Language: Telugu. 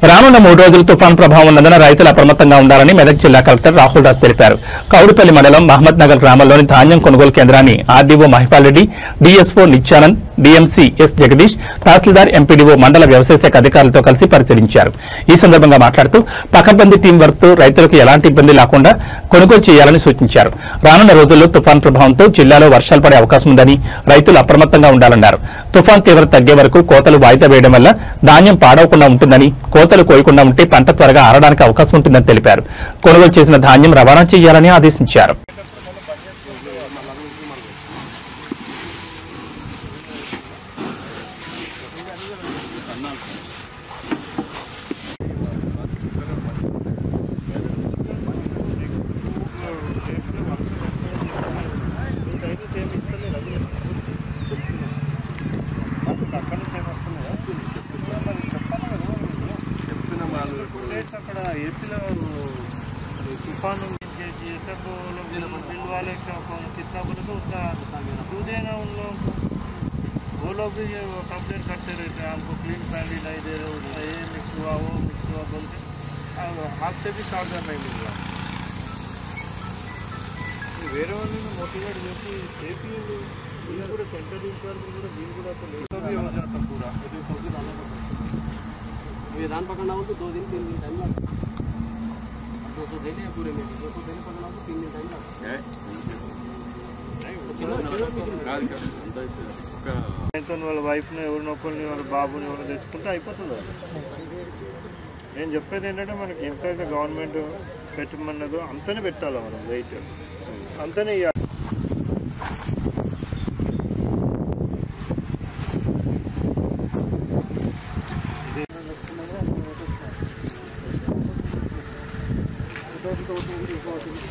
రానున్న 3 రోజులు తుఫాన్ ప్రభావం ఉన్నందున రైతులు అప్రమత్తంగా ఉండాలని మెదక్ జిల్లా కలెక్టర్ రాహుల్ రాజ్ తెలిపారు. కౌడిపల్లి మండలం మహమ్మద్ నగర్ గ్రామంలోని ధాన్యం కొనుగోలు కేంద్రాన్ని RDO Mahipal Reddy, DSO Nityanand, DMC S Jagdish, తహసీల్దార్, ఎంపీడీఓ, మండల వ్యవసాయ శాఖ అధికారులతో కలిసి పరిశీలించారు. ఈ సందర్భంగా మాట్లాడుతూ పకడ్బందీ టీం వర్క్తో రైతులకు ఎలాంటి ఇబ్బంది లేకుండా కొనుగోలు చేయాలని సూచించారు. రానున్న రోజుల్లో తుఫాన్ ప్రభావంతో జిల్లాలో వర్షాలు పడే అవకాశం ఉందని రైతులు అప్రమత్తంగా ఉండాలన్నారు. తుఫాన్ తీవ్రత తగ్గే వరకు కోతలు వాయిదా వేయడం వల్ల ధాన్యం పాడవకుండా ఉంటుందని, కోతలు కోయకుండా ఉంటే పంట త్వరగా ఆరడానికి అవకాశం ఉంటుందని తెలిపారు. కొనుగోలు చేసిన ధాన్యం రవాణా చేయాలని ఆదేశించారు. అక్కడ ఏపీలో తుఫాను बिल वाले कितना बोले तो उतना दो देना उन लोगों को. वो लोग भी कंप्लेन करते रहते हैं हमको क्लीन पैंडी नहीं दे रहे, उसमें ये मिक्स हुआ वो मिक्स हुआ बोल के आपसे भी चार्जर नहीं मिल रहा. వేరే వాళ్ళని మోటివేట్ చేసి ఏపీ వీళ్ళు కూడా సెంటర్ డిపార్ట్మెంట్ కూడా వీళ్ళు కూడా भी हो जाता पूरा. ये धान पकड़ना हो तो 2 दिन 3 दिन टाइम लगता है. 200 देने हैं पूरे में, 200 देने पकड़ना हो तो 3 दिन टाइम लगता है. వాళ్ళ వైఫ్ని ఎవరిని ఒకరిని వాళ్ళ బాబుని ఎవరు తెచ్చుకుంటే అయిపోతుంది. నేను చెప్పేది ఏంటంటే మనకి ఎంతైతే గవర్నమెంట్ పెట్టమన్నదో అంతనే పెట్టాలి, మనం వెయిట్ అంతనే ఇవ్వాలి.